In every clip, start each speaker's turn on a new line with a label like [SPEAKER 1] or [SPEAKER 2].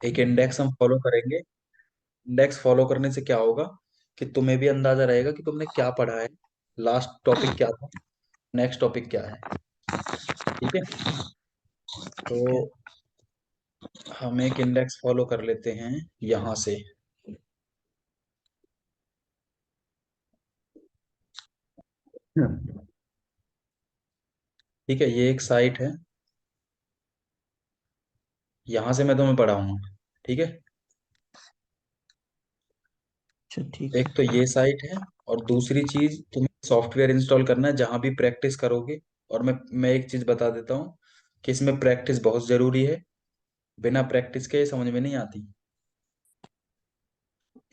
[SPEAKER 1] एक इंडेक्स हम फॉलो करेंगे। इंडेक्स फॉलो करने से क्या होगा कि तुम्हें भी अंदाजा रहेगा कि तुमने क्या पढ़ा है, लास्ट टॉपिक क्या था, नेक्स्ट टॉपिक क्या है। ठीक है। तो
[SPEAKER 2] ठीक है।
[SPEAKER 1] हम एक इंडेक्स फॉलो कर लेते हैं यहां से। ठीक है, ये एक साइट है, यहां से मैं तुम्हें पढ़ाऊंगा। ठीक है।
[SPEAKER 2] अच्छा ठीक
[SPEAKER 1] एक
[SPEAKER 2] है।
[SPEAKER 1] तो ये साइट है, और दूसरी चीज तुम्हें सॉफ्टवेयर इंस्टॉल करना है जहां भी प्रैक्टिस करोगे। और मैं एक चीज बता देता हूँ कि इसमें प्रैक्टिस बहुत जरूरी है। बिना प्रैक्टिस के ये समझ में नहीं आती,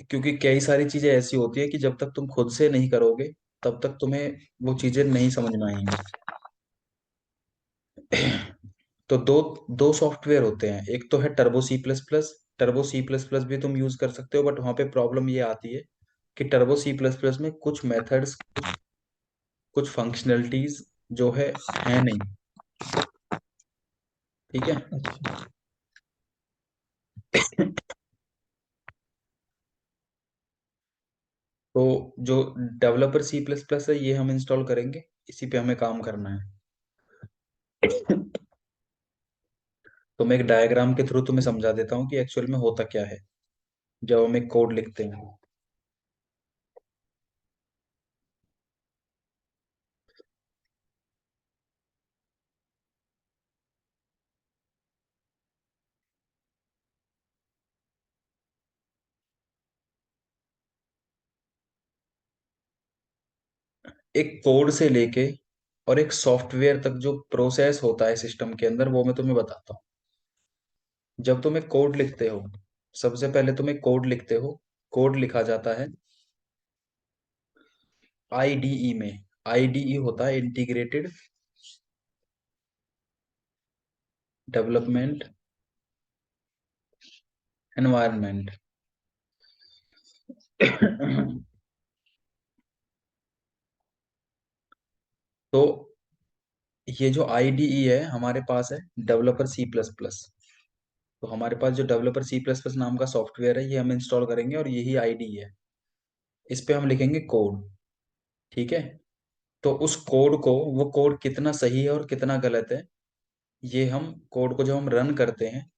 [SPEAKER 1] क्योंकि कई सारी चीजें ऐसी होती है कि जब तक तुम खुद से नहीं करोगे तब तक तुम्हें वो चीजें नहीं समझ में आएंगी। तो दो दो सॉफ्टवेयर होते हैं, एक तो है turbo C plus plus. Turbo C plus plus भी तुम यूज कर सकते हो, बट वहां पे प्रॉब्लम ये आती है कि टर्बो सी प्लस प्लस में कुछ मेथड्स, कुछ फंक्शनलिटीज जो है नहीं। ठीक है।
[SPEAKER 2] अच्छा।
[SPEAKER 1] तो जो डेवलपर सी प्लस प्लस है ये हम इंस्टॉल करेंगे, इसी पे हमें काम करना है। तो मैं एक डायग्राम के थ्रू तुम्हें समझा देता हूँ कि एक्चुअल में होता क्या है जब हम एक कोड लिखते हैं। एक कोड से लेके और एक सॉफ्टवेयर तक जो प्रोसेस होता है सिस्टम के अंदर, वो मैं तुम्हें बताता हूँ। जब तुम एक कोड लिखते हो, सबसे पहले तुम एक कोड लिखते हो। कोड लिखा जाता है आईडीई में। आईडीई होता है इंटीग्रेटेड डेवलपमेंट एनवायरनमेंट। तो ये जो आईडीई है हमारे पास है, डेवलपर सी प्लस प्लस। तो हमारे पास जो डेवलपर सी प्लस प्लस नाम का सॉफ्टवेयर है ये हम इंस्टॉल करेंगे, और यही आईडी है। इस पे हम लिखेंगे कोड। ठीक है। तो उस कोड को, वो कोड कितना सही है और कितना गलत है, ये हम कोड को जब हम रन करते हैं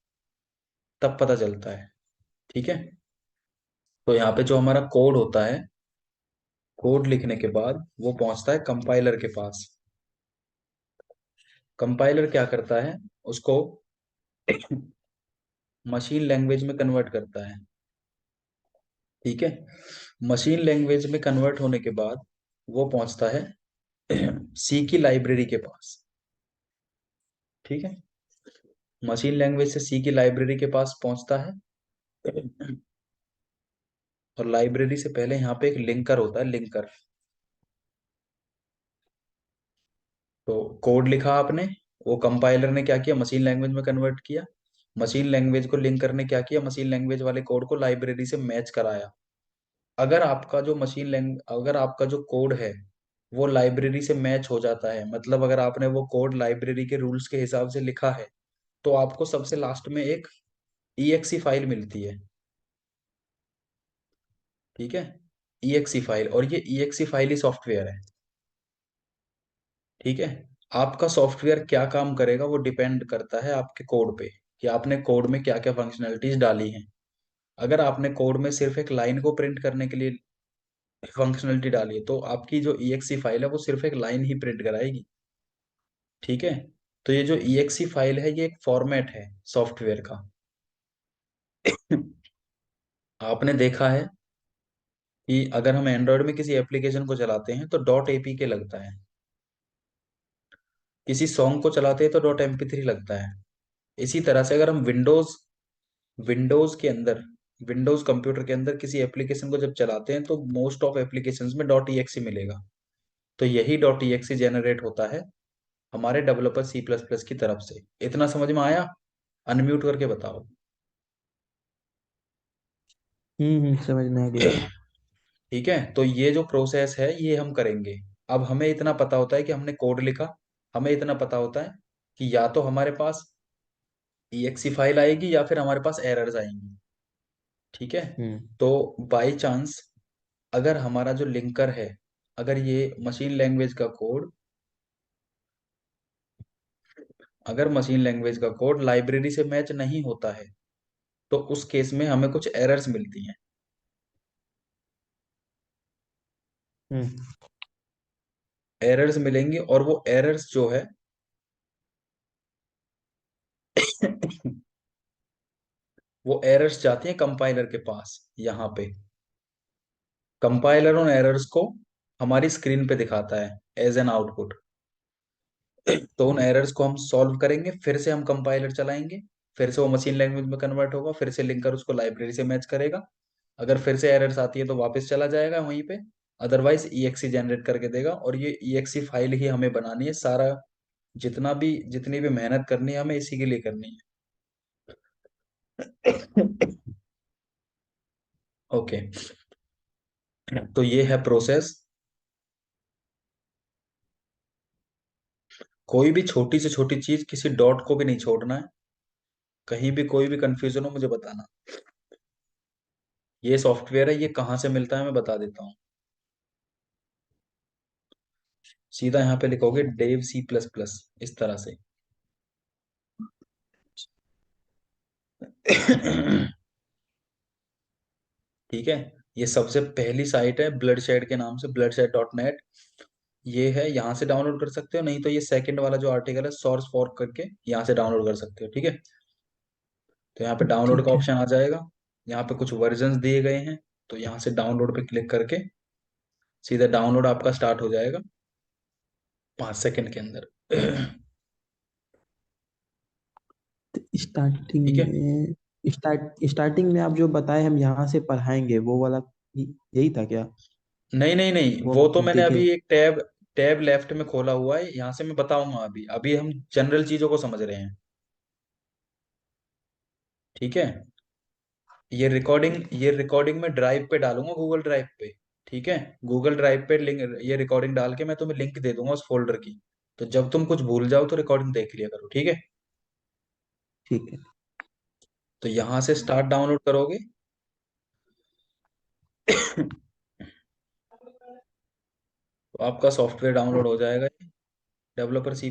[SPEAKER 1] तब पता चलता है। ठीक है। तो यहाँ पे जो हमारा कोड होता है, कोड लिखने के बाद वो पहुंचता है कंपाइलर के पास। कंपाइलर क्या करता है, उसको मशीन लैंग्वेज में कन्वर्ट करता है। ठीक है। मशीन लैंग्वेज में कन्वर्ट होने के बाद वो पहुंचता है सी की लाइब्रेरी के पास। ठीक है। मशीन लैंग्वेज से सी की लाइब्रेरी के पास पहुंचता है, और लाइब्रेरी से पहले यहाँ पे एक लिंकर होता है, लिंकर। तो कोड लिखा आपने, वो कंपाइलर ने क्या किया, मशीन लैंग्वेज में कन्वर्ट किया। मशीन लैंग्वेज को लिंकर ने क्या किया, मशीन लैंग्वेज वाले कोड को लाइब्रेरी से मैच कराया। अगर आपका जो कोड है वो लाइब्रेरी से मैच हो जाता है, मतलब अगर आपने वो कोड लाइब्रेरी के रूल्स के हिसाब से लिखा है, तो आपको सबसे लास्ट में एक ईएक्सी फाइल मिलती है। ठीक है। ईएक्सी फाइल, और ये ईएक्सी फाइल ही सॉफ्टवेयर है। ठीक है। आपका सॉफ्टवेयर क्या काम करेगा वो डिपेंड करता है आपके कोड पे, कि आपने कोड में क्या क्या फंक्शनलिटीज डाली हैं। अगर आपने कोड में सिर्फ एक लाइन को प्रिंट करने के लिए फंक्शनलिटी डाली है, तो आपकी जो ईएक्सी फाइल है वो सिर्फ एक लाइन ही प्रिंट कराएगी। ठीक है। तो ये जो ईएक्सी फाइल है ये एक फॉर्मेट है सॉफ्टवेयर का। आपने देखा है कि अगर हम एंड्रॉयड में किसी एप्लीकेशन को चलाते हैं तो डॉट एपीके लगता है, किसी सॉन्ग को चलाते हैं तो डॉट एमपी3 लगता है। इसी तरह से अगर हम विंडोज के अंदर, विंडोज कंप्यूटर के अंदर किसी एप्लीकेशन को जब चलाते हैं तो मोस्ट ऑफ एप्लीकेशंस में डॉट ईएक्सी मिलेगा। तो यही डॉट ईएक्सी जनरेट होता है हमारे डेवलपर सी प्लस प्लस की तरफ से। इतना समझ में आया? अनम्यूट करके बताओ।
[SPEAKER 2] समझ में आ गया।
[SPEAKER 1] ठीक है। तो ये जो प्रोसेस है ये हम करेंगे। अब हमें इतना पता होता है कि हमने कोड लिखा, हमें इतना पता होता है कि या तो हमारे पास EXE फाइल आएगी या फिर हमारे पास एरर्स आएंगी। ठीक है।
[SPEAKER 2] हम्म।
[SPEAKER 1] तो बाई चांस अगर हमारा जो लिंकर है, अगर ये मशीन लैंग्वेज का कोड अगर मशीन लैंग्वेज का कोड लाइब्रेरी से मैच नहीं होता है, तो उस केस में हमें कुछ एरर्स मिलती हैं।
[SPEAKER 2] हम्म।
[SPEAKER 1] एरर्स मिलेंगी और वो एरर्स जो है वो एरर्स जाती हैं कंपाइलर के पास। यहाँ पे कंपाइलर उन एरर्स को हमारी स्क्रीन पे दिखाता है एज एन आउटपुट। तो उन एरर्स को हम सॉल्व करेंगे, फिर से हम कंपाइलर चलाएंगे, फिर से वो मशीन लैंग्वेज में कन्वर्ट होगा, फिर से लिंकर उसको लाइब्रेरी से मैच करेगा। अगर फिर से एरर्स आती है तो वापस चला जाएगा वहीं पे। अदरवाइज EXE जनरेट करके देगा, और ये EXE फाइल ही हमें बनानी है। सारा जितनी भी मेहनत करनी है हमें इसी के लिए करनी है। ओके। तो ये है प्रोसेस। कोई भी छोटी से छोटी चीज, किसी डॉट को भी नहीं छोड़ना है। कहीं भी कोई भी कंफ्यूजन हो मुझे बताना। ये सॉफ्टवेयर है, ये कहाँ से मिलता है मैं बता देता हूँ। सीधा यहाँ पे लिखोगे डेव C++, इस तरह से। ठीक है। ये सबसे पहली साइट है ब्लडशेड के नाम से, bloodshed.net। ये है, यहाँ से डाउनलोड कर सकते हो, नहीं तो ये सेकंड वाला जो आर्टिकल है सोर्स फॉर्क करके यहाँ से डाउनलोड कर सकते हो। ठीक है। तो यहाँ पे डाउनलोड का
[SPEAKER 2] ठीक है।
[SPEAKER 1] ऑप्शन आ जाएगा। यहाँ पे कुछ वर्जन्स दिए गए हैं, तो यहाँ से डाउनलोड पे क्लिक करके सीधा डाउनलोड आपका स्टार्ट हो जाएगा 5 सेकंड के अंदर।
[SPEAKER 2] स्टार्टिंग
[SPEAKER 1] ठीक है।
[SPEAKER 2] में स्टार्टिंग में आप जो बताए हम यहाँ से पढ़ाएंगे वो वाला, यही था क्या?
[SPEAKER 1] नहीं नहीं नहीं,
[SPEAKER 2] वो
[SPEAKER 1] वो
[SPEAKER 2] हम
[SPEAKER 1] तो मैंने
[SPEAKER 2] देखें।
[SPEAKER 1] अभी एक टैब टैब लेफ्ट में खोला हुआ है, यहाँ से मैं बताऊंगा। अभी अभी हम जनरल चीजों को समझ रहे हैं। ठीक है। ये रिकॉर्डिंग में ड्राइव पे डालूंगा, गूगल ड्राइव पे। ठीक है। गूगल ड्राइव पे लिंक, ये रिकॉर्डिंग डाल के मैं तुम्हें लिंक दे दूंगा उस फोल्डर की। तो जब तुम कुछ भूल जाओ तो रिकॉर्डिंग देख लिया करो। ठीक है।
[SPEAKER 2] ठीक है।
[SPEAKER 1] तो यहाँ से स्टार्ट डाउनलोड करोगे। तो आपका सॉफ्टवेयर डाउनलोड हो जाएगा, डेवलपर C++।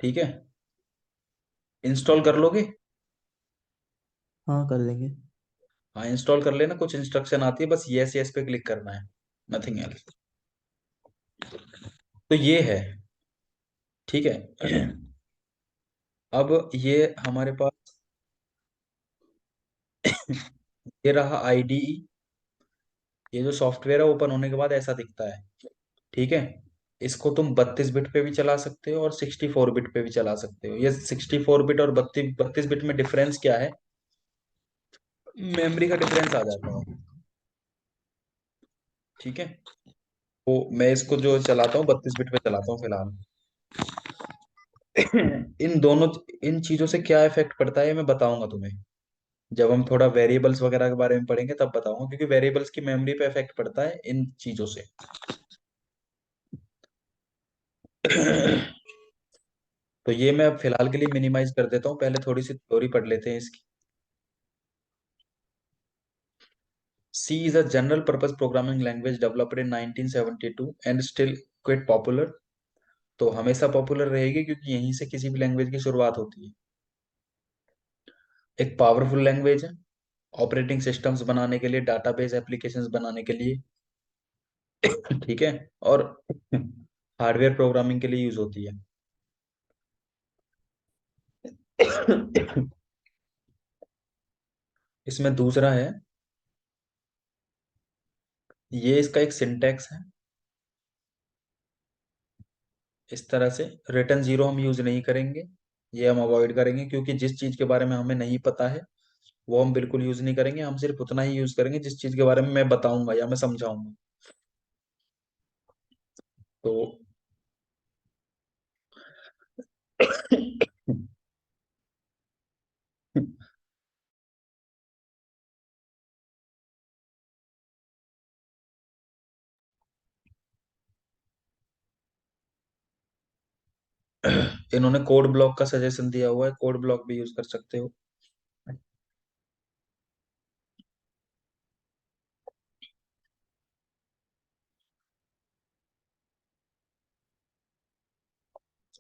[SPEAKER 1] ठीक है। इंस्टॉल कर लोगे।
[SPEAKER 2] हाँ, कर लेंगे।
[SPEAKER 1] हाँ, इंस्टॉल कर लेना। कुछ इंस्ट्रक्शन आती है, बस यस यस पे क्लिक करना है, नथिंग एल्स। तो ये है। ठीक है। अब ये हमारे पास ये रहा IDE। ये जो सॉफ्टवेयर है ओपन होने के बाद ऐसा दिखता है। ठीक है। इसको तुम 32 बिट पे भी चला सकते हो और 64 बिट पे भी चला सकते हो। ये 64 बिट और 32 बिट में डिफरेंस क्या है? मेमोरी का डिफरेंस आ जाता है। ठीक है। तो मैं इसको जो चलाता हूँ 32 बिट पे चलाता हूँ फिलहाल। इन दोनों इन चीजों से क्या इफेक्ट पड़ता है मैं बताऊंगा तुम्हें। जब हम थोड़ा वेरिएबल्स वगैरह के बारे में पढ़ेंगे तब बताऊंगा, क्योंकि वेरिएबल्स की मेमोरी पे इफेक्ट पड़ता है इन चीजों से। तो ये मैं अब फिलहाल के लिए मिनिमाइज कर देता हूँ, पहले थोड़ी सी थ्योरी पढ़ लेते हैं इसकी। C is a general purpose programming language developed in 1972 and still quite popular। तो हमेशा पॉपुलर रहेगी क्योंकि यहीं से किसी भी लैंग्वेज की शुरुआत होती है। एक पावरफुल लैंग्वेज है ऑपरेटिंग सिस्टम्स बनाने के लिए, डाटाबेस एप्लीकेशंस बनाने के लिए। ठीक है। और हार्डवेयर प्रोग्रामिंग के लिए यूज होती है। इसमें दूसरा है, ये इसका एक सिंटैक्स है। इस तरह से रिटर्न जीरो हम यूज नहीं करेंगे। ये हम अवॉइड करेंगे, क्योंकि जिस चीज के बारे में हमें नहीं पता है वो हम बिल्कुल यूज नहीं करेंगे। हम सिर्फ उतना ही यूज करेंगे जिस चीज के बारे में मैं बताऊंगा या मैं समझाऊंगा। तो इन्होंने कोड ब्लॉक का सजेशन दिया हुआ है, कोड ब्लॉक भी यूज कर सकते हो।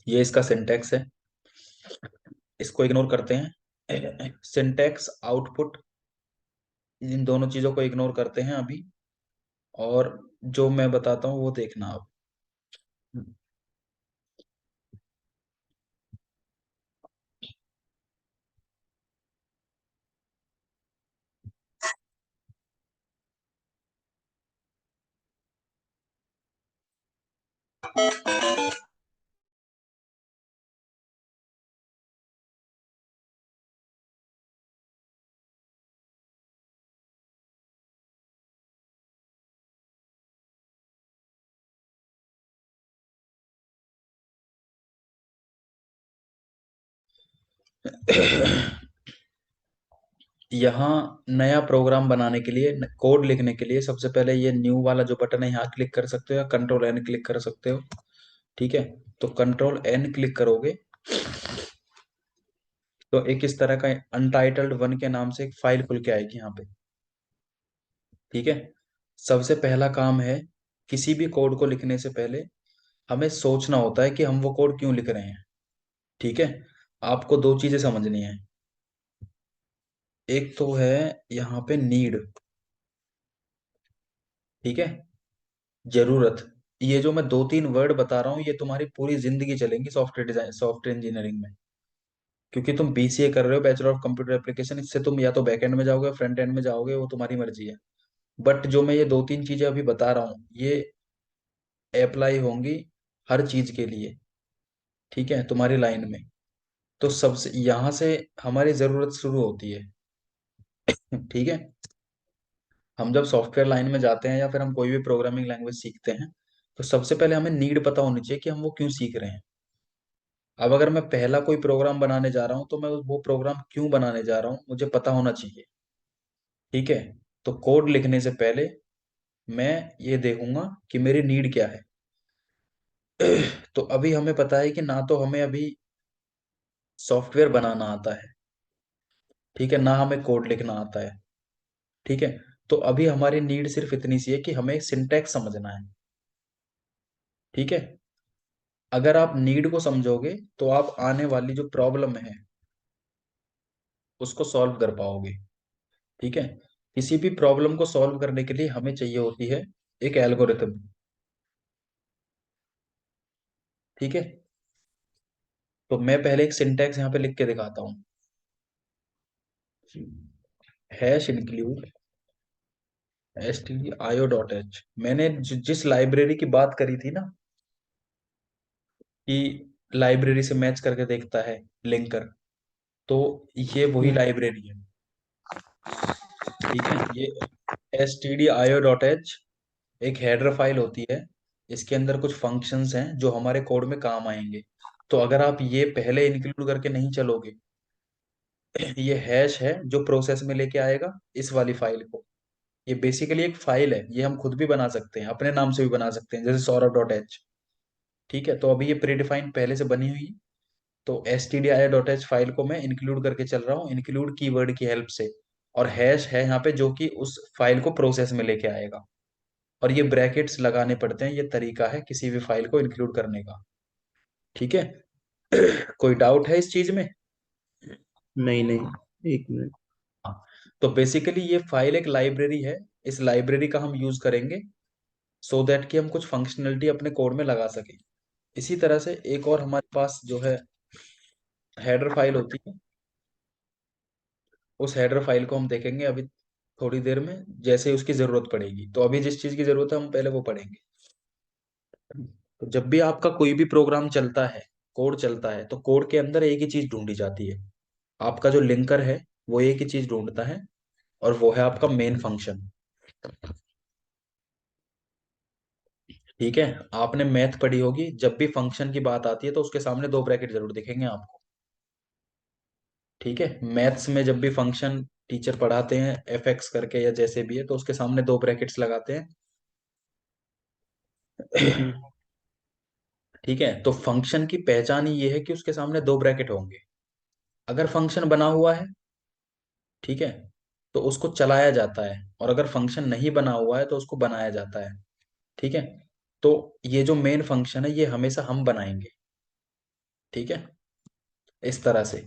[SPEAKER 1] ये इसका सिंटैक्स है, इसको इग्नोर करते हैं। सिंटैक्स, आउटपुट, इन दोनों चीजों को इग्नोर करते हैं अभी, और जो मैं बताता हूँ वो देखना आप। यहाँ नया प्रोग्राम बनाने के लिए, कोड लिखने के लिए, सबसे पहले ये न्यू वाला जो बटन है यहाँ क्लिक कर सकते हो, या कंट्रोल एन क्लिक कर सकते हो। ठीक है, तो कंट्रोल एन क्लिक करोगे तो एक इस तरह का अनटाइटल्ड वन के नाम से एक फाइल खुल के आएगी यहाँ पे। ठीक है, सबसे पहला काम है, किसी भी कोड को लिखने से पहले हमें सोचना होता है कि हम वो कोड क्यों लिख रहे हैं। ठीक है, आपको दो चीजें समझनी है। एक तो है यहाँ पे नीड, ठीक है, जरूरत। ये जो मैं दो तीन वर्ड बता रहा हूँ ये तुम्हारी पूरी जिंदगी चलेंगी सॉफ्टवेयर डिजाइन, सॉफ्टवेयर इंजीनियरिंग में। क्योंकि तुम बीसीए कर रहे हो, बैचलर ऑफ कंप्यूटर एप्लीकेशन, इससे तुम या तो बैक एंड में जाओगे, फ्रंट एंड में जाओगे, वो तुम्हारी मर्जी है। बट जो मैं ये दो तीन चीजें अभी बता रहा हूँ ये अप्लाई होंगी हर चीज के लिए। ठीक है, तुम्हारी लाइन में। तो सबसे यहाँ से हमारी जरूरत शुरू होती है। ठीक है, हम जब सॉफ्टवेयर लाइन में जाते हैं या फिर हम कोई भी प्रोग्रामिंग लैंग्वेज सीखते हैं, तो सबसे पहले हमें नीड पता होनी चाहिए कि हम वो क्यों सीख रहे हैं। अब अगर मैं पहला कोई प्रोग्राम बनाने जा रहा हूँ तो मैं वो प्रोग्राम क्यों बनाने जा रहा हूँ मुझे पता होना चाहिए। ठीक है, तो कोड लिखने से पहले मैं ये देखूंगा कि मेरी नीड क्या है। तो अभी हमें पता है कि ना तो हमें अभी सॉफ्टवेयर बनाना आता है, ठीक है, ना हमें कोड लिखना आता है। ठीक है, तो अभी हमारी नीड सिर्फ इतनी सी है कि हमें सिंटैक्स समझना है। ठीक है, अगर आप नीड को समझोगे तो आप आने वाली जो प्रॉब्लम है उसको सॉल्व कर पाओगे। ठीक है, किसी भी प्रॉब्लम को सॉल्व करने के लिए हमें चाहिए होती है एक एल्गोरिथम। ठीक है, तो मैं पहले एक सिंटैक्स यहाँ पे लिख के दिखाता हूँ। Hash include stdio.h। मैंने जिस लाइब्रेरी की बात करी थी ना कि लाइब्रेरी से मैच करके देखता है लिंकर, तो ये वही
[SPEAKER 2] हम्म।
[SPEAKER 1] लाइब्रेरी है। ठीक है, ये stdio.h एक हेडर फाइल होती है, इसके अंदर कुछ फंक्शंस हैं जो हमारे कोड में काम आएंगे। तो अगर आप ये पहले इंक्लूड करके नहीं चलोगे, ये हैश है जो प्रोसेस में लेके आएगा इस वाली फाइल को। ये बेसिकली एक फाइल है, ये हम खुद भी बना सकते हैं, अपने नाम से भी बना सकते हैं, जैसे सौरभ.h। ठीक है, तो अभी ये प्रीडिफाइंड पहले से बनी हुई है। तो stdio.h फाइल को मैं इंक्लूड करके चल रहा हूँ, इंक्लूड कीवर्ड की हेल्प से। और हैश है यहाँ पे जो कि उस फाइल को प्रोसेस में लेके आएगा। और ये ब्रैकेट्स लगाने पड़ते हैं, ये तरीका है किसी भी फाइल को इंक्लूड करने का। ठीक है, कोई डाउट है इस चीज में?
[SPEAKER 2] नहीं नहीं, एक मिनट।
[SPEAKER 1] हाँ, तो बेसिकली ये फाइल एक लाइब्रेरी है, इस लाइब्रेरी का हम यूज करेंगे सो दैट कि हम कुछ फंक्शनलिटी अपने कोड में लगा सके। इसी तरह से एक और हमारे पास जो है हेडर फाइल होती है, उस हेडर फाइल को हम देखेंगे अभी थोड़ी देर में, जैसे उसकी जरूरत पड़ेगी। तो अभी जिस चीज की जरूरत है हम पहले वो पढ़ेंगे। तो जब भी आपका कोई भी प्रोग्राम चलता है, कोड चलता है, तो कोड के अंदर एक ही चीज ढूंढी जाती है। आपका जो लिंकर है वो एक ही चीज ढूंढता है, और वो है आपका मेन फंक्शन। ठीक है, आपने मैथ पढ़ी होगी, जब भी फंक्शन की बात आती है तो उसके सामने दो ब्रैकेट जरूर दिखेंगे आपको। ठीक है, मैथ्स में जब भी फंक्शन टीचर पढ़ाते हैं एफ एक्स करके या जैसे भी है, तो उसके सामने दो ब्रैकेट्स लगाते हैं।
[SPEAKER 2] हम्म।
[SPEAKER 1] ठीक है, तो फंक्शन की पहचान ही ये है कि उसके सामने दो ब्रैकेट होंगे। अगर फंक्शन बना हुआ है, ठीक है, तो उसको चलाया जाता है, और अगर फंक्शन नहीं बना हुआ है तो उसको बनाया जाता है। ठीक है, तो ये जो मेन फंक्शन है ये हमेशा हम बनाएंगे। ठीक है, इस तरह से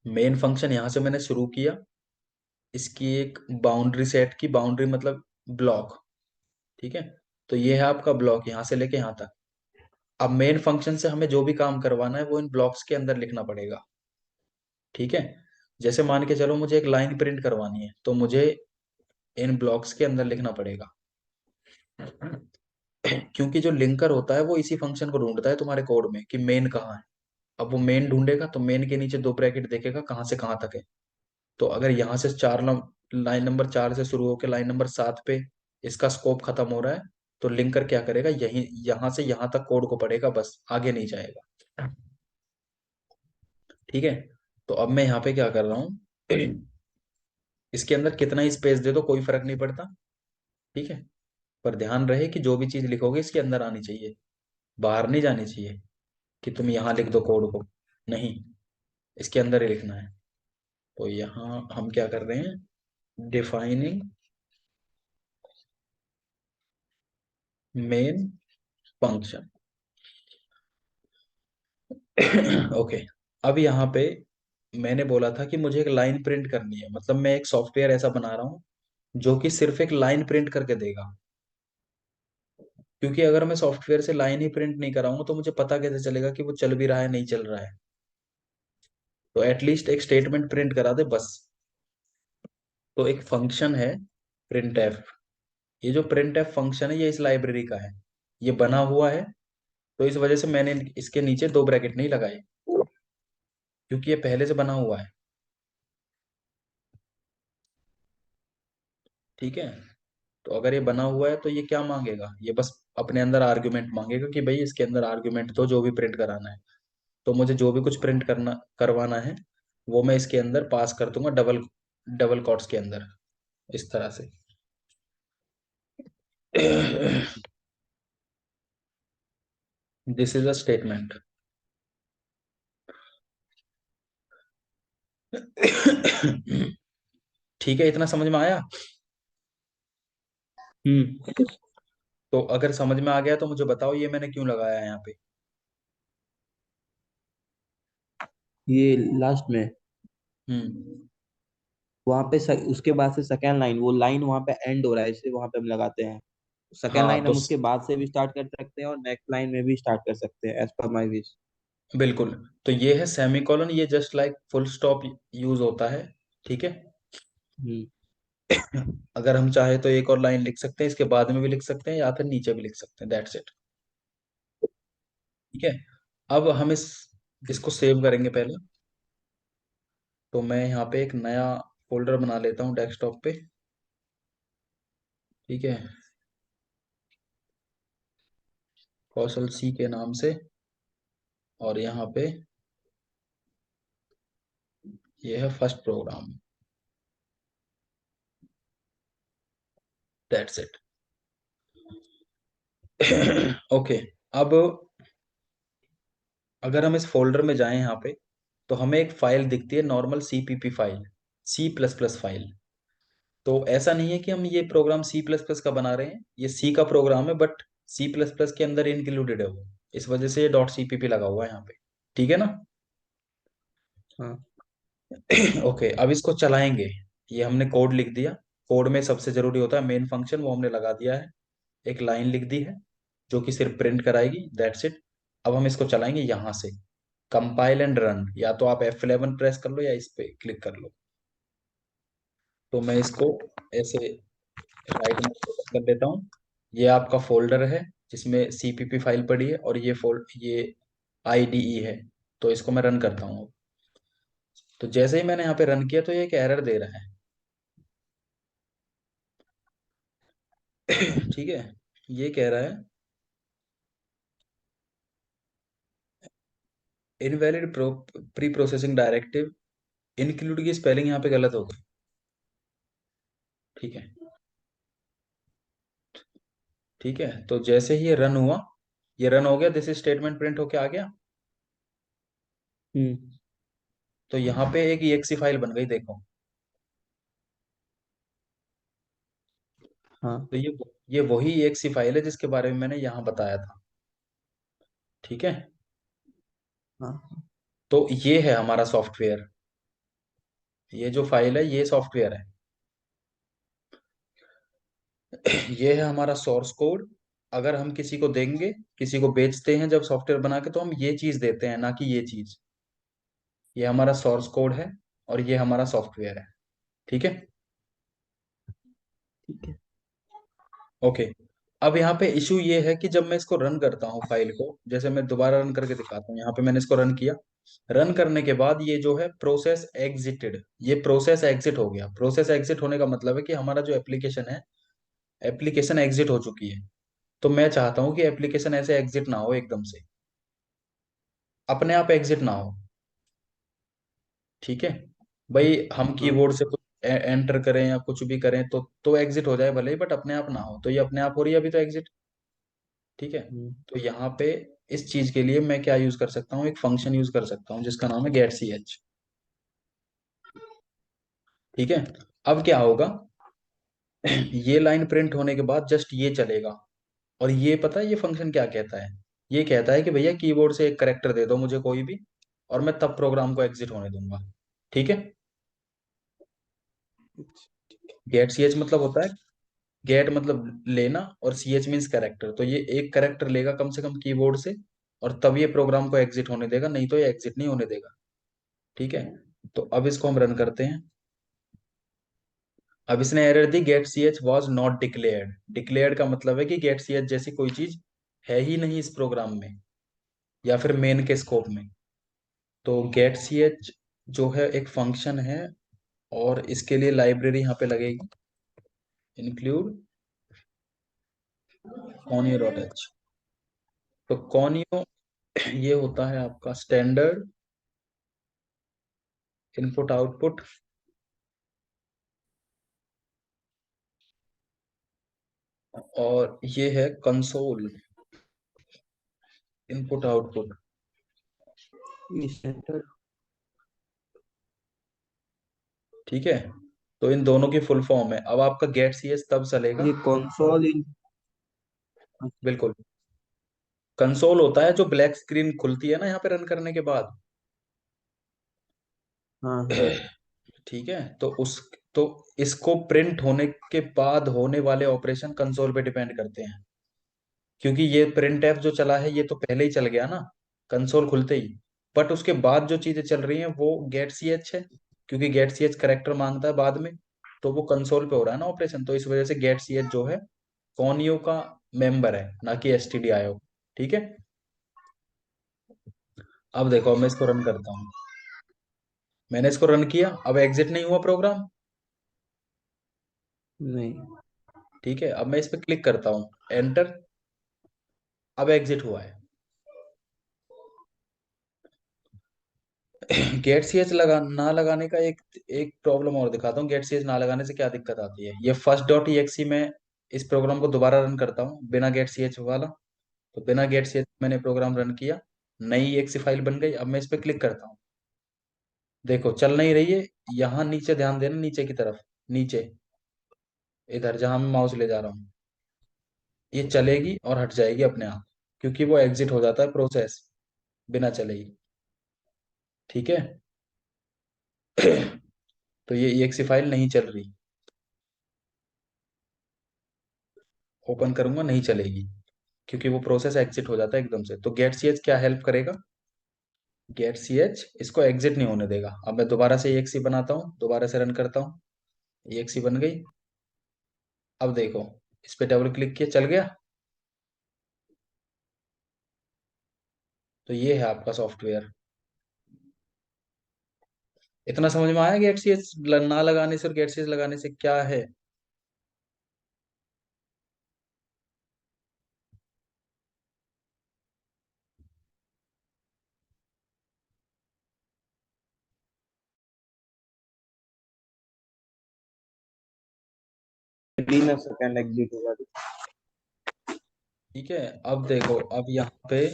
[SPEAKER 1] मेन फंक्शन यहां से मैंने शुरू किया, इसकी एक बाउंड्री सेट की, बाउंड्री मतलब ब्लॉक। ठीक है, तो ये है आपका ब्लॉक यहां से लेके यहां तक। अब मेन फंक्शन से हमें जो भी काम करवाना है वो इन ब्लॉक्स के अंदर लिखना पड़ेगा। ठीक है, जैसे मान के चलो मुझे एक लाइन प्रिंट करवानी है, तो मुझे इन ब्लॉक्स के अंदर लिखना पड़ेगा। क्योंकि जो लिंकर होता है वो इसी फंक्शन को ढूंढता है तुम्हारे कोड में कि मेन कहाँ है। अब वो मेन ढूंढेगा तो मेन के नीचे दो ब्रैकेट देखेगा कहाँ से कहाँ तक है। तो अगर यहाँ से लाइन नंबर 4 से शुरू होकर लाइन नंबर 7 पे इसका स्कोप खत्म हो रहा है, तो लिंकर क्या करेगा, यही यहाँ से यहाँ तक कोड को पढ़ेगा, बस आगे नहीं जाएगा। ठीक है, तो अब मैं यहाँ पे क्या कर रहा हूँ, इसके अंदर कितना ही स्पेस दे दो कोई फर्क नहीं पड़ता। ठीक है, पर ध्यान रहे कि जो भी चीज लिखोगे इसके अंदर आनी चाहिए, बाहर नहीं जानी चाहिए कि तुम यहाँ लिख दो कोड को, नहीं, इसके अंदर ही लिखना है। तो यहाँ हम क्या कर रहे हैं, डिफाइनिंग मेन फंक्शन। ओके, अब यहाँ पे मैंने बोला था कि मुझे एक लाइन प्रिंट करनी है, मतलब मैं एक सॉफ्टवेयर ऐसा बना रहा हूँ जो कि सिर्फ एक लाइन प्रिंट करके देगा। क्योंकि अगर मैं सॉफ्टवेयर से लाइन ही प्रिंट नहीं कराऊंगा तो मुझे पता कैसे चलेगा कि वो चल भी रहा है नहीं चल रहा है। तो एटलीस्ट एक स्टेटमेंट प्रिंट करा दे बस। तो एक फंक्शन है प्रिंट एफ, ये जो प्रिंट एफ फंक्शन है ये इस लाइब्रेरी का है, ये बना हुआ है। तो इस वजह से मैंने इसके नीचे दो ब्रैकेट नहीं लगाए, क्योंकि ये पहले से बना हुआ है। ठीक है, तो अगर ये बना हुआ है तो ये क्या मांगेगा, ये बस अपने अंदर आर्ग्यूमेंट मांगेगा कि भाई इसके अंदर आर्ग्यूमेंट दो जो भी प्रिंट कराना है। तो मुझे जो भी कुछ प्रिंट करना करवाना है वो मैं इसके अंदर पास कर दूंगा, डबल डबल कोट्स के अंदर, इस तरह से। This is a statement. ठीक है, इतना समझ में आया।
[SPEAKER 2] हम्म।
[SPEAKER 1] तो अगर समझ में आ गया तो मुझे बताओ ये मैंने क्यों लगाया है यहाँ पे।
[SPEAKER 2] ये लास्ट में
[SPEAKER 1] हम्म,
[SPEAKER 2] वहां पे उसके बाद से सेकेंड लाइन, वो लाइन वहां पे एंड हो रहा है इसलिए वहां पे हम लगाते हैं। सेकेंड
[SPEAKER 1] हाँ
[SPEAKER 2] लाइन
[SPEAKER 1] तो
[SPEAKER 2] हम उसके बाद से भी स्टार्ट कर सकते हैं और नेक्स्ट लाइन में भी स्टार्ट कर सकते हैं, एज पर माई विश।
[SPEAKER 1] बिल्कुल, तो ये है सेमीकोलन, ये just like full stop use होता है। ठीक है,
[SPEAKER 2] हम्म।
[SPEAKER 1] अगर हम चाहे तो एक और लाइन लिख सकते हैं, इसके बाद में भी लिख सकते हैं या फिर नीचे भी लिख सकते हैं, दैट्स इट। ठीक है, अब हम इसको सेव करेंगे पहले। तो मैं यहाँ पे एक नया फोल्डर बना लेता हूँ डेस्कटॉप पे। ठीक है, कौशल सी के नाम से, और यहाँ पे ये है first program, that's it. Okay, अब अगर हम इस फोल्डर में जाएं यहाँ पे, तो हमें एक फाइल दिखती है normal CPP file, C plus plus file. तो ऐसा नहीं है कि हम ये प्रोग्राम सी प्लस प्लस का बना रहे हैं, ये सी का प्रोग्राम है बट सी प्लस प्लस के अंदर इंक्लूडेड है वो, इस वजह से ये डॉट सीपीपी लगा हुआ है यहाँ पे। ठीक है ना।
[SPEAKER 2] हाँ।
[SPEAKER 1] ओके, अब इसको चलाएंगे। ये हमने कोड लिख दिया, कोड में सबसे जरूरी होता है मेन फंक्शन, वो हमने लगा दिया है, एक लाइन लिख दी है जो कि सिर्फ प्रिंट कराएगी, दैट्स इट। अब हम इसको चलाएंगे यहाँ से, कंपाइल एंड रन, या तो आप F11 प्रेस कर लो या इस पे क्लिक कर लो। तो मैं इसको ऐसे राइट में कर देता हूँ। ये आपका फोल्डर है जिसमें सीपीपी फाइल पड़ी है, और ये आईडीई है। तो इसको मैं रन करता हूँ। तो जैसे ही मैंने यहाँ पे रन किया तो ये एक एरर दे रहा है। ठीक है, ये कह रहा है invalid pre processing directive, include की स्पेलिंग यहाँ पे गलत हो गई। ठीक है, ठीक है, तो जैसे ही ये रन हुआ ये रन हो गया, दिस स्टेटमेंट प्रिंट होके आ गया।
[SPEAKER 2] हम्म।
[SPEAKER 1] तो यहाँ पे एक exe फाइल बन गई, देखो।
[SPEAKER 2] हाँ
[SPEAKER 1] तो ये वही exe फाइल है जिसके बारे में मैंने यहाँ बताया था। ठीक है।
[SPEAKER 2] हाँ।
[SPEAKER 1] तो ये है हमारा सॉफ्टवेयर, ये जो फाइल है ये सॉफ्टवेयर है। ये है हमारा सोर्स कोड। अगर हम किसी को देंगे, किसी को बेचते हैं जब सॉफ्टवेयर बना के, तो हम ये चीज देते हैं, ना कि ये चीज। ये हमारा सोर्स कोड है और ये हमारा सॉफ्टवेयर है। ठीक है।
[SPEAKER 2] ठीक है।
[SPEAKER 1] ओके। अब यहाँ पे इशू ये है कि जब मैं इसको रन करता हूँ फाइल को, जैसे मैं दोबारा रन करके दिखाता हूँ, यहाँ पे मैंने इसको रन किया। रन करने के बाद ये जो है प्रोसेस एग्जिटेड, ये प्रोसेस एग्जिट हो गया। प्रोसेस एग्जिट होने का मतलब है कि हमारा जो एप्लीकेशन है, एप्लीकेशन एग्जिट हो चुकी है। तो मैं चाहता हूँ कि एप्लीकेशन ऐसे एग्जिट ना हो एकदम से, अपने आप एग्जिट ना हो। ठीक है। भाई हम
[SPEAKER 2] हाँ।
[SPEAKER 1] कीबोर्ड से कुछ एंटर करें या कुछ भी करें तो एग्जिट हो जाए भले ही, बट अपने आप ना हो। तो ये अपने आप हो रही है अभी तो एग्जिट। ठीक है।
[SPEAKER 2] हम्म।
[SPEAKER 1] तो यहाँ पे इस चीज के लिए मैं क्या यूज कर सकता हूँ, एक फंक्शन यूज कर सकता हूँ जिसका नाम है गेट सी एच। ठीक है। अब क्या होगा, ये लाइन प्रिंट होने के बाद जस्ट ये चलेगा। और ये पता है ये फंक्शन क्या कहता है, ये कहता है कि भैया कीबोर्ड से एक करेक्टर दे दो मुझे कोई भी, और मैं तब प्रोग्राम को एग्जिट होने दूंगा। ठीक है। गेट सी एच मतलब होता है, गेट मतलब लेना, और सी एच मीन्स कैरेक्टर। तो ये एक कैरेक्टर लेगा कम से कम कीबोर्ड से, और तब ये प्रोग्राम को एग्जिट होने देगा, नहीं तो ये एग्जिट नहीं होने देगा। ठीक है। तो अब इसको हम रन करते हैं। अब इसने एरर दी, get C H was not declared. Declared का मतलब है कि गेट सी एच जैसी कोई चीज है ही नहीं इस प्रोग्राम में, या फिर मेन के स्कोप में। तो गेट सी एच जो है एक फंक्शन है, और इसके लिए लाइब्रेरी यहाँ पे लगेगी, इंक्लूड conio डॉट एच। तो कॉनियो ये होता है आपका स्टैंडर्ड इनपुट आउटपुट, और ये है कंसोल इनपुट आउटपुट।
[SPEAKER 2] ये सेंटर।
[SPEAKER 1] ठीक है। तो इन दोनों की फुल फॉर्म है। अब आपका गेट सी एच तब चलेगा।
[SPEAKER 2] ये कंसोल इन।
[SPEAKER 1] बिल्कुल। कंसोल होता है जो ब्लैक स्क्रीन खुलती है ना यहाँ पे रन करने के बाद।
[SPEAKER 2] हाँ हाँ।
[SPEAKER 1] ठीक है। तो इसको प्रिंट होने के बाद होने वाले ऑपरेशन कंसोल पे डिपेंड करते हैं। क्योंकि ये प्रिंट एफ जो चला है ये तो पहले ही चल गया ना, कंसोल खुलते ही। बट उसके बाद जो चीजें चल रही हैं वो गेट सी एच है, क्योंकि गेट सी एच करेक्टर मांगता है बाद में। तो वो कंसोल पे हो रहा है ना ऑपरेशन, तो इस वजह से गेट सी एच जो है कॉनियो का मेंबर है, ना कि एस टी डी आई ओ। ठीक है। अब देखो, अब मैं इसको रन करता हूँ। मैंने इसको रन किया, अब एग्जिट नहीं हुआ प्रोग्राम।
[SPEAKER 2] नहीं।
[SPEAKER 1] ठीक है। अब मैं इस पे क्लिक करता हूँ, एंटर। अब एग्जिट हुआ है। गेट सी एच लगा ना लगाने का एक एक प्रॉब्लम और दिखाता हूँ। गेट सी एच ना लगाने से क्या दिक्कत आती है। ये फर्स्ट डॉट ई एक्स में इस प्रोग्राम को दोबारा रन करता हूँ बिना गेट सी एच वाला। तो बिना गेट सी एच मैंने प्रोग्राम रन किया, नई एक्सी फाइल बन गई। अब मैं इस पे क्लिक करता हूँ, देखो चल नहीं रही है। यहाँ नीचे ध्यान देना, नीचे की तरफ, नीचे इधर जहां मैं माउस ले जा रहा हूँ, ये चलेगी और हट जाएगी अपने आप, क्योंकि वो एग्जिट हो जाता है प्रोसेस बिना चले ही। ठीक है। तो ये exe फाइल नहीं चल रही, ओपन करूंगा नहीं चलेगी, क्योंकि वो प्रोसेस एग्जिट हो जाता है एकदम से। तो गेट सी एच क्या हेल्प करेगा, गेट सी एच इसको एग्जिट नहीं होने देगा। अब मैं दोबारा से exe बनाता हूँ, दोबारा से रन करता हूँ, exe बन गई। अब देखो, इस पे डबल क्लिक किया, चल गया। तो ये है आपका सॉफ्टवेयर। इतना समझ में आया गेट सी एच ना लगाने से और गेट सी एच लगाने से क्या है।
[SPEAKER 2] विदिन अ सेकंड एग्जिट होगा।
[SPEAKER 1] ठीक है, अब देखो, अब यहाँ पे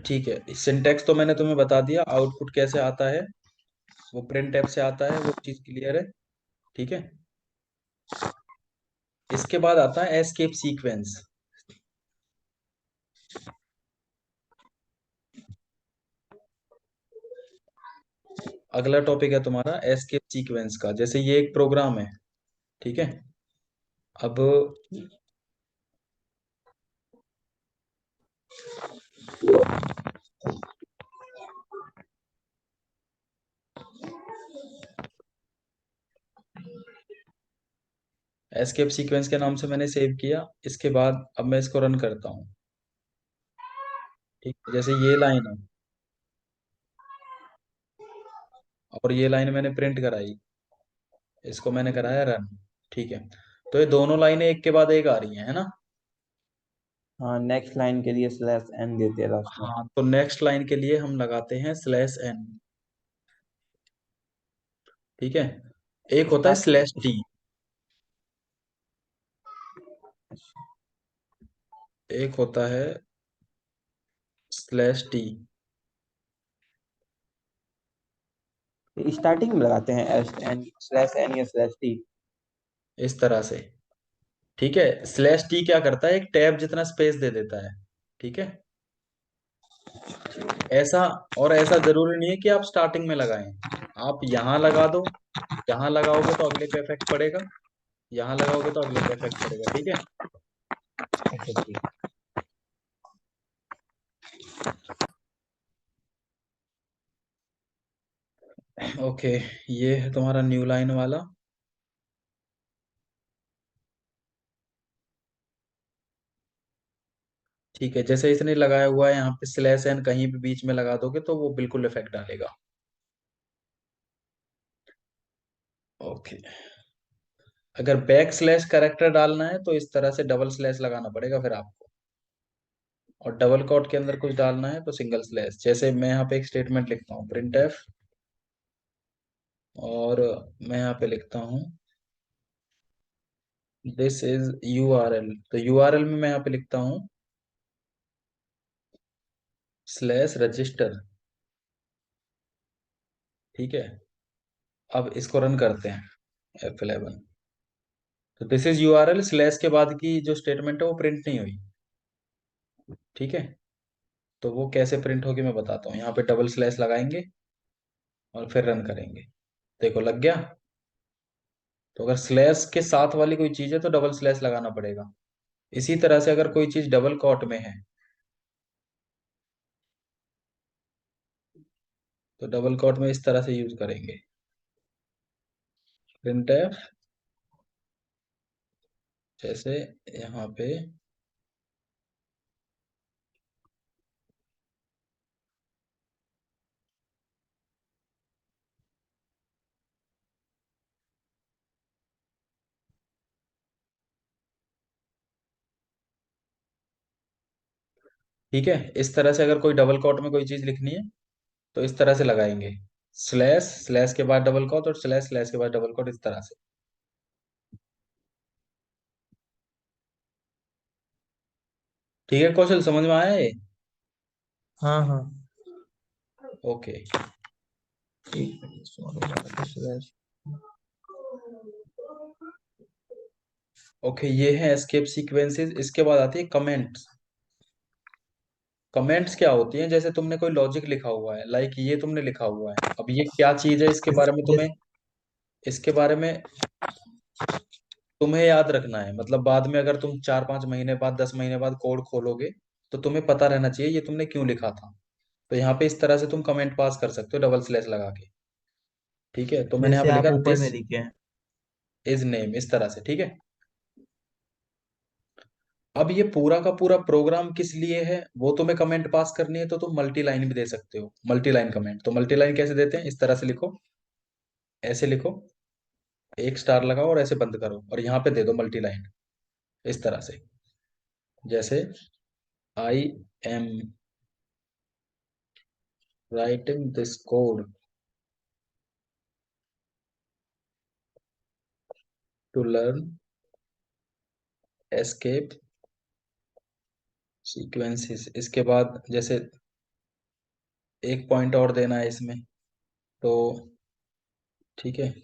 [SPEAKER 1] ठीक है, सिंटेक्स तो मैंने तुम्हें बता दिया, आउटपुट कैसे आता है, वो प्रिंट टैब से आता है, वो चीज क्लियर है। ठीक है, इसके बाद आता है एस्केप सीक्वेंस। अगला टॉपिक है तुम्हारा एस्केप सीक्वेंस का। जैसे ये एक प्रोग्राम है, ठीक है, अब एस्केप सीक्वेंस के नाम से मैंने सेव किया। इसके बाद अब मैं इसको रन करता हूँ। ठीक है, जैसे ये लाइन है और ये लाइन मैंने प्रिंट कराई, इसको मैंने कराया रन। ठीक है, तो ये दोनों लाइनें एक के बाद एक आ रही हैं, है ना।
[SPEAKER 2] हाँ, नेक्स्ट लाइन के लिए स्लैश एन देते रहा उसमें।
[SPEAKER 1] हाँ, तो नेक्स्ट लाइन के लिए हम लगाते हैं स्लैश n। ठीक है, एक होता है
[SPEAKER 2] स्टार्ट
[SPEAKER 1] स्लैश टी, एक होता है स्लैश टी।
[SPEAKER 2] स्टार्टिंग में लगाते हैं एस एन स्लैश एन या स्लैश टी।
[SPEAKER 1] इस तरह से। ठीक है, स्लैश टी क्या करता है, एक टैब जितना स्पेस दे देता है। ठीक है, ऐसा, और ऐसा जरूरी नहीं है कि आप स्टार्टिंग में लगाएं, आप यहाँ लगा दो, यहाँ लगाओगे तो अगले पे इफेक्ट पड़ेगा, यहाँ लगाओगे तो अगले पे इफेक्ट पड़ेगा। ठीक है,
[SPEAKER 2] अच्छा ठीक।
[SPEAKER 1] ओके, ये है तुम्हारा न्यू लाइन वाला। ठीक है, जैसे इसने लगाया हुआ है यहाँ पे स्लैश एन, कहीं भी बीच में लगा दोगे तो वो बिल्कुल इफेक्ट डालेगा। ओके, अगर बैक स्लैश करेक्टर डालना है तो इस तरह से डबल स्लैश लगाना पड़ेगा फिर आपको, और डबल कोट के अंदर कुछ डालना है तो सिंगल स्लैश। जैसे मैं यहाँ पे एक स्टेटमेंट लिखता हूँ, प्रिंट एफ, और मैं यहाँ पे लिखता हूँ दिस इज यूआरएल। तो यूआरएल में मैं यहाँ पे लिखता हूँ स्लैश रजिस्टर। ठीक है, अब इसको रन करते हैं F11। तो दिस इज यूआरएल स्लैश के बाद की जो स्टेटमेंट है वो प्रिंट नहीं हुई। ठीक है, तो वो कैसे प्रिंट होगी मैं बताता हूँ। यहाँ पे डबल स्लैश लगाएंगे और फिर रन करेंगे, देखो लग गया। तो अगर स्लैश के साथ वाली कोई चीज है तो डबल स्लैश लगाना पड़ेगा। इसी तरह से अगर कोई चीज डबल कॉट में है तो डबल कॉट में इस तरह से यूज करेंगे, प्रिंट एफ, जैसे यहाँ पे। ठीक है, इस तरह से अगर कोई डबल कॉट में कोई चीज लिखनी है तो इस तरह से लगाएंगे, स्लैश स्लैश के बाद डबल कॉट और स्लैश स्लैश के बाद डबल कॉट, इस तरह से। ठीक है कौशल, समझ में आया ये।
[SPEAKER 2] हाँ हाँ।
[SPEAKER 1] ओके।
[SPEAKER 2] एक मिनट, सॉरी स्लैश।
[SPEAKER 1] ओके, ये है एस्केप सीक्वेंसेस। इसके बाद आती है कमेंट्स। कमेंट्स क्या होती हैं, जैसे तुमने कोई लॉजिक लिखा हुआ है, लाइक ये तुमने लिखा हुआ है, अब ये क्या चीज है इसके बारे में तुम्हें, इसके बारे में तुम्हें याद रखना है। मतलब बाद में अगर तुम 4-5 महीने बाद, 10 महीने बाद कोड खोलोगे तो तुम्हें पता रहना चाहिए ये तुमने क्यों लिखा था। तो यहाँ पे इस तरह से तुम कमेंट पास कर सकते हो डबल स्लैश लगा के। ठीक है, तो मैंने यहाँ
[SPEAKER 2] जैसे
[SPEAKER 1] पे लिखा
[SPEAKER 2] आप ऊपर
[SPEAKER 1] दिस
[SPEAKER 2] में लिखे हैं।
[SPEAKER 1] इज नेम, इस तरह से। ठीक है, अब ये पूरा का पूरा प्रोग्राम किस लिए है, वो तुम्हें कमेंट पास करनी है तो तुम मल्टी लाइन भी दे सकते हो, मल्टी लाइन कमेंट। तो मल्टी लाइन कैसे देते हैं, इस तरह से लिखो, ऐसे लिखो, एक स्टार लगाओ और ऐसे बंद करो, और यहाँ पे दे दो मल्टी लाइन, इस तरह से। जैसे I am writing this code to learn escape sequences, इसके बाद जैसे एक पॉइंट और देना है इसमें, तो ठीक है,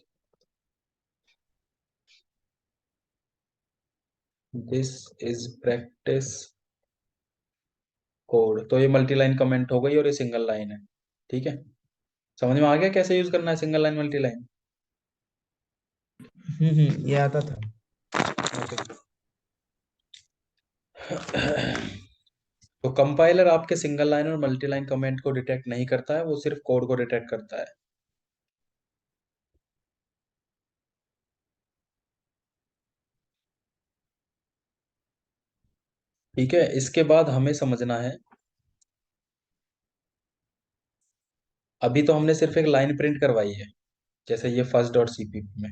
[SPEAKER 1] दिस इज प्रैक्टिस कोड, तो ये मल्टी लाइन कमेंट हो गई और ये सिंगल लाइन है। ठीक है, समझ में आ गया कैसे यूज करना है सिंगल लाइन मल्टी लाइन?
[SPEAKER 2] ये आता था।
[SPEAKER 1] ओके। तो कंपाइलर आपके सिंगल लाइन और मल्टी लाइन कमेंट को डिटेक्ट नहीं करता है, वो सिर्फ कोड को डिटेक्ट करता है। ठीक है, इसके बाद हमें समझना है, अभी तो हमने सिर्फ एक लाइन प्रिंट करवाई है, जैसे ये फर्स्ट डॉट सीपीपी में।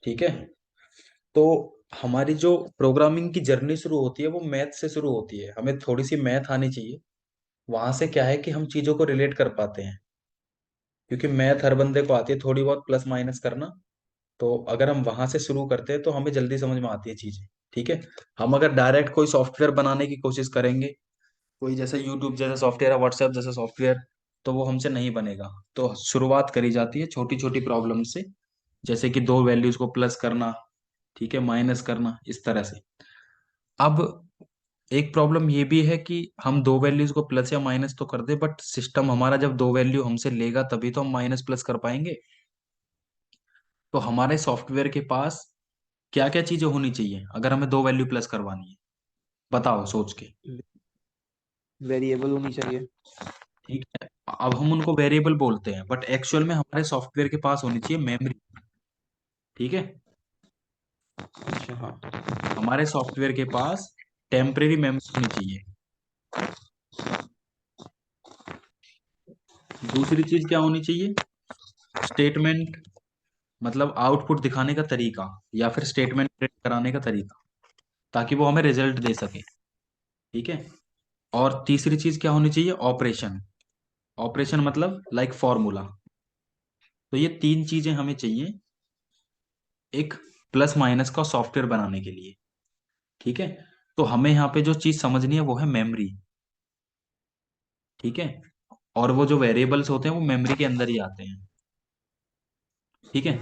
[SPEAKER 1] ठीक है, तो हमारी जो प्रोग्रामिंग की जर्नी शुरू होती है वो मैथ से शुरू होती है, हमें थोड़ी सी मैथ आनी चाहिए। वहां से क्या है कि हम चीजों को रिलेट कर पाते हैं, क्योंकि मैथ हर बंदे को आती है थोड़ी बहुत, प्लस माइनस करना। तो अगर हम वहां से शुरू करते हैं तो हमें जल्दी समझ में आती है चीजें। ठीक है, हम अगर डायरेक्ट कोई सॉफ्टवेयर बनाने की कोशिश करेंगे, कोई जैसे यूट्यूब जैसा सॉफ्टवेयर है, व्हाट्सएप जैसा सॉफ्टवेयर, तो वो हमसे नहीं बनेगा। तो शुरुआत करी जाती है छोटी छोटी प्रॉब्लम से, जैसे कि दो वैल्यूज को प्लस करना, ठीक है, माइनस करना, इस तरह से। अब एक प्रॉब्लम ये भी है कि हम दो वैल्यूज को प्लस या माइनस तो कर दे, बट सिस्टम हमारा जब दो वैल्यू हमसे लेगा तभी तो हम माइनस प्लस कर पाएंगे। तो हमारे सॉफ्टवेयर के पास क्या क्या चीजें होनी चाहिए अगर हमें दो वैल्यू प्लस करवानी है? बताओ सोच के।
[SPEAKER 2] वेरिएबल होनी चाहिए।
[SPEAKER 1] ठीक है, अब हम उनको वेरिएबल बोलते हैं, बट एक्चुअल में हमारे सॉफ्टवेयर के पास होनी चाहिए मेमोरी। ठीक है,
[SPEAKER 2] अच्छा हाँ।
[SPEAKER 1] हमारे सॉफ्टवेयर के पास टेम्परेरी मेमोरी होनी चाहिए। दूसरी चीज क्या होनी चाहिए? स्टेटमेंट, मतलब आउटपुट दिखाने का तरीका, या फिर स्टेटमेंट प्रिंट कराने का तरीका, ताकि वो हमें रिजल्ट दे सके। ठीक है, और तीसरी चीज क्या होनी चाहिए? ऑपरेशन। ऑपरेशन मतलब लाइक फॉर्मूला। तो ये तीन चीजें हमें चाहिए एक प्लस माइनस का सॉफ्टवेयर बनाने के लिए। ठीक है, तो हमें यहाँ पे जो चीज समझनी है वो है मेमोरी। ठीक है, और वो जो वेरिएबल्स होते हैं वो मेमोरी के अंदर ही आते हैं। ठीक है,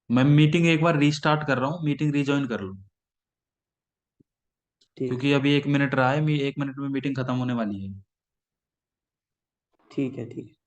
[SPEAKER 1] मैं मीटिंग एक बार रीस्टार्ट कर रहा हूँ, मीटिंग रीजॉइन कर लूँ,
[SPEAKER 2] ठीक
[SPEAKER 1] क्योंकि
[SPEAKER 2] है।
[SPEAKER 1] अभी 1 मिनट रहा है, 1 मिनट में मीटिंग खत्म होने वाली है।
[SPEAKER 2] ठीक है। ठीक है।